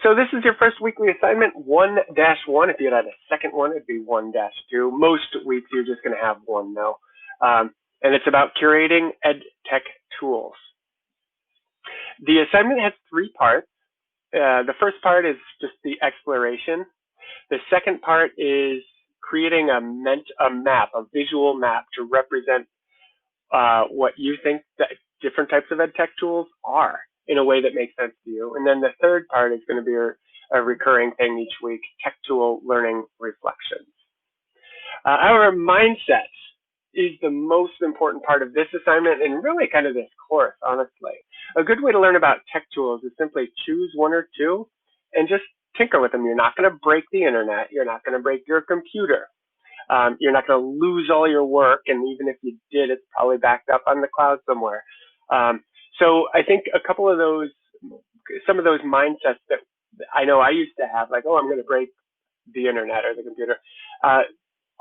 So this is your first weekly assignment, 1-1. If you had a second one, it'd be 1-2. Most weeks you're just going to have one though. And it's about curating ed tech tools. The assignment has 3 parts. The first part is just the exploration. The second part is creating a map, a visual map to represent what you think that different types of ed tech tools are in a way that makes sense to you. And then the third part is going to be a recurring thing each week, tech tool learning reflections. Our mindset is the most important part of this assignment and really kind of this course, honestly. A good way to learn about tech tools is simply choose 1 or 2 and just tinker with them. You're not going to break the internet. You're not going to break your computer. You're not going to lose all your work, and even if you did, it's probably backed up on the cloud somewhere. So I think some of those mindsets that I know I used to have, like, oh, I'm going to break the internet or the computer,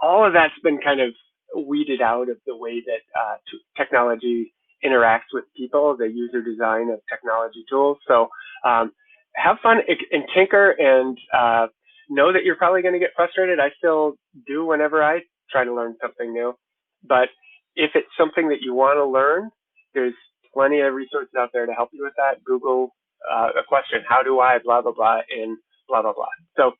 all of that's been kind of weeded out of the way that technology interacts with people, the user design of technology tools. So have fun and tinker, and know that you're probably going to get frustrated. I still do whenever I try to learn something new. But if it's something that you want to learn, there's plenty of resources out there to help you with that. Google a question, how do I blah, blah, blah, in blah, blah, blah. So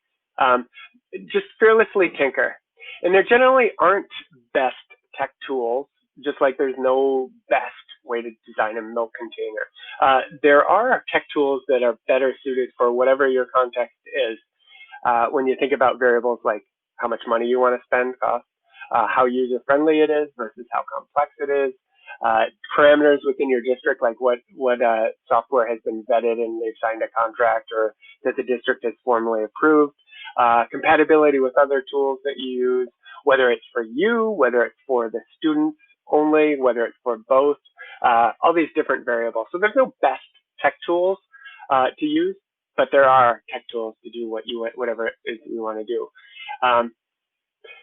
just fearlessly tinker. And there generally aren't best tech tools, just like there's no best way to design a milk container. There are tech tools that are better suited for whatever your context is. When you think about variables like how much money you want to spend, cost, how user-friendly it is versus how complex it is, parameters within your district, like what software has been vetted and they've signed a contract or that the district has formally approved, compatibility with other tools that you use, whether it's for you, whether it's for the students only, whether it's for both, all these different variables. So there's no best tech tools to use, but there are tech tools to do whatever it is you want to do.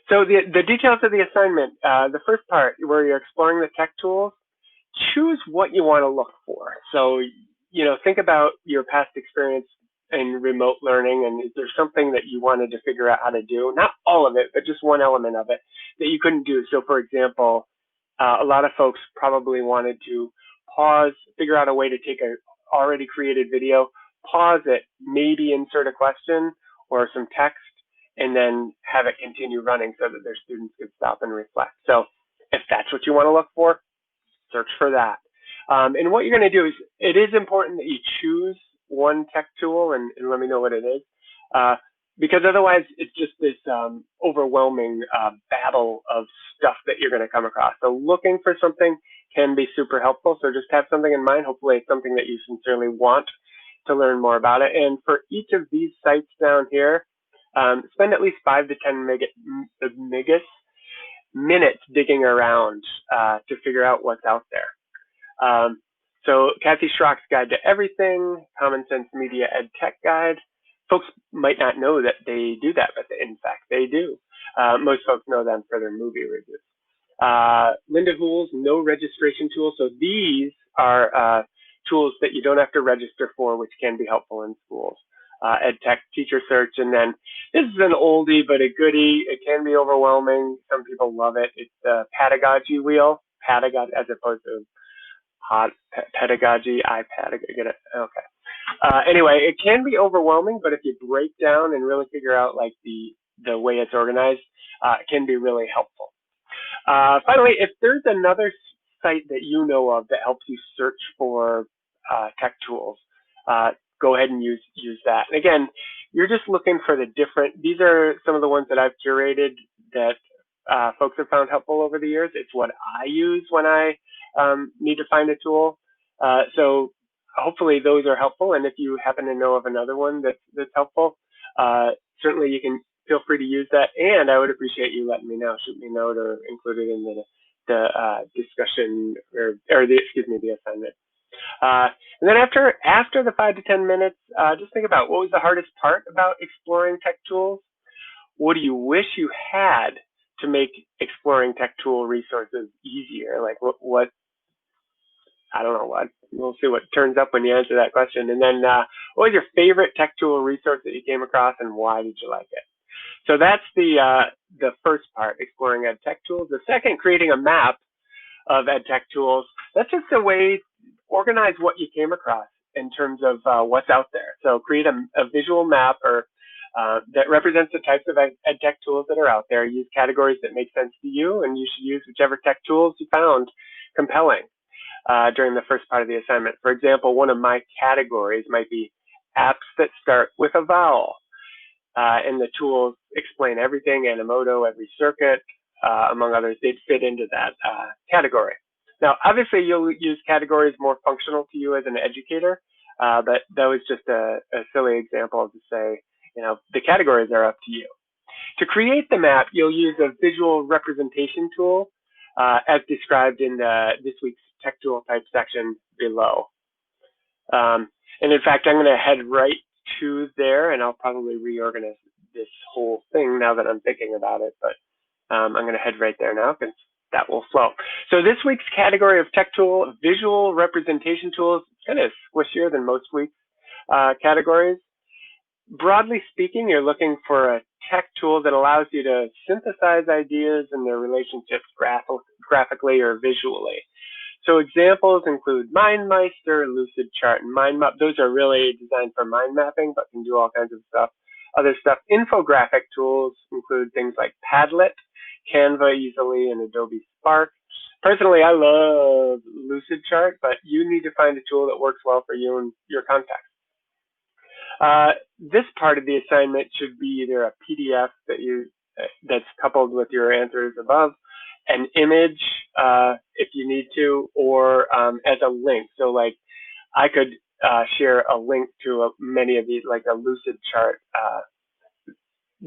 So the details of the assignment, the first part where you're exploring the tech tools, choose what you want to look for. So, think about your past experience in remote learning, and is there something that you wanted to figure out how to do? Not all of it, but just one element of it that you couldn't do. So for example, a lot of folks probably wanted to pause, figure out a way to take a already created video, pause it, maybe insert a question or some text, and then have it continue running so that their students could stop and reflect. So if that's what you want to look for, search for that. And what you're going to do is, it is important that you choose one tech tool and let me know what it is, because otherwise it's just this overwhelming battle of stuff that you're going to come across. So looking for something can be super helpful. So just have something in mind. Hopefully it's something that you sincerely want to learn more about it. And for each of these sites down here, spend at least 5 to 10 minutes digging around to figure out what's out there. So Kathy Schrock's Guide to Everything, Common Sense Media Ed Tech Guide. Folks might not know that they do that, but in fact they do. Most folks know them for their movie reviews. Linda Hull's No Registration Tool. So these are tools that you don't have to register for, which can be helpful in schools. EdTech Teacher Search, and then this is an oldie but a goodie. It can be overwhelming. Some people love it. It's the pedagogy wheel, pedagogy as opposed to pedagogy, get it? Okay. Anyway, it can be overwhelming, but if you break down and really figure out like the way it's organized, it can be really helpful. Finally, if there's another site that you know of that helps you search for tech tools, go ahead and use that. And again, you're just looking for these are some of the ones that I've curated that folks have found helpful over the years. It's what I use when I need to find a tool. So hopefully those are helpful. And if you happen to know of another one that's helpful, certainly you can feel free to use that. And I would appreciate you letting me know, shoot me a note or include it in the discussion or the assignment. And then after the 5 to 10 minutes, just think about what was the hardest part about exploring tech tools? What do you wish you had to make exploring tech tool resources easier? Like what I don't know what. We'll see what turns up when you answer that question. And then what was your favorite tech tool resource that you came across and why did you like it? So that's the first part, exploring ed tech tools. The second, creating a map of ed tech tools. That's just a way to organize what you came across in terms of what's out there. So create a visual map or that represents the types of ed tech tools that are out there. Use categories that make sense to you, and you should use whichever tech tools you found compelling during the first part of the assignment. For example, one of my categories might be apps that start with a vowel. And the tools explain everything, Animoto, every circuit, among others, they'd fit into that category. Now, obviously, you'll use categories more functional to you as an educator, but that was just a silly example to say, the categories are up to you. To create the map, you'll use a visual representation tool as described in this week's Tech Tool Type section below. And in fact, I'm going to head right to there, and I'll probably reorganize this whole thing now that I'm thinking about it, but I'm going to head right there now because that will flow. So this week's category of tech tool, visual representation tools, kind of squishier than most weeks' categories. Broadly speaking, you're looking for a tech tool that allows you to synthesize ideas and their relationships graphically or visually. So examples include MindMeister, Lucidchart, and MindMap. Those are really designed for mind mapping, but can do all kinds of stuff. Other stuff, infographic tools include things like Padlet, Canva easily, and Adobe Spark. Personally, I love Lucidchart, but you need to find a tool that works well for you and your context. This part of the assignment should be either a PDF that's coupled with your answers above, an image if you need to, or as a link. So like I could share a link to many of these, like a Lucidchart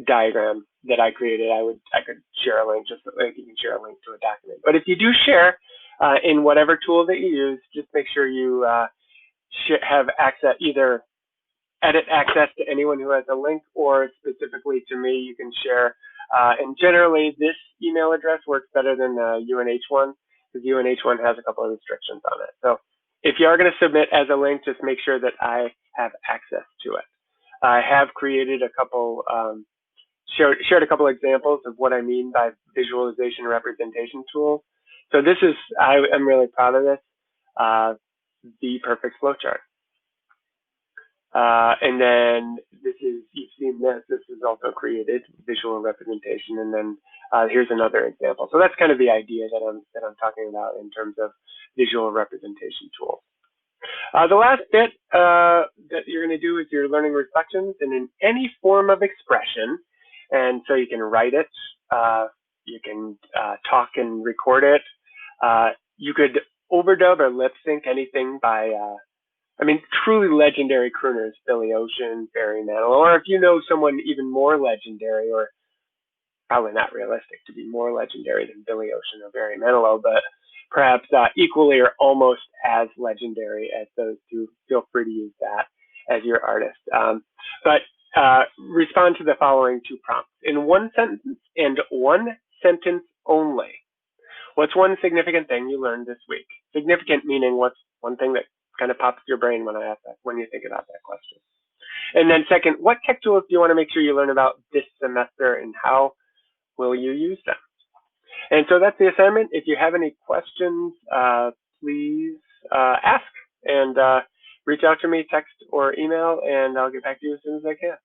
diagram that I created. I could share a link, just like you can share a link to a document. But if you do share in whatever tool that you use, just make sure you have access, either edit access to anyone who has a link, or specifically to me, you can share. And generally, this email address works better than the UNH one, because UNH one has a couple of restrictions on it. So if you are going to submit as a link, just make sure that I have access to it. I have created a couple, shared a couple examples of what I mean by visualization representation tools. So this is, I'm really proud of this, the perfect flowchart. And then this is, you've seen this is also created, visual representation, and then here's another example. So that's kind of the idea that I'm talking about in terms of visual representation tools. The last bit that you're going to do is your learning reflections, and in any form of expression. And so you can write it, you can talk and record it. You could overdub or lip sync anything by truly legendary crooners, Billy Ocean, Barry Manilow, or if you know someone even more legendary, or probably not realistic to be more legendary than Billy Ocean or Barry Manilow, but perhaps equally or almost as legendary as those two, feel free to use that as your artist. But respond to the following two prompts. In one sentence and one sentence only, what's one significant thing you learned this week? Significant meaning what's one thing that kind of pops to your brain when I ask that, when you think about that question. And then second, what tech tools do you want to make sure you learn about this semester, and how will you use them? And so that's the assignment. If you have any questions, please ask, and reach out to me, text or email, and I'll get back to you as soon as I can.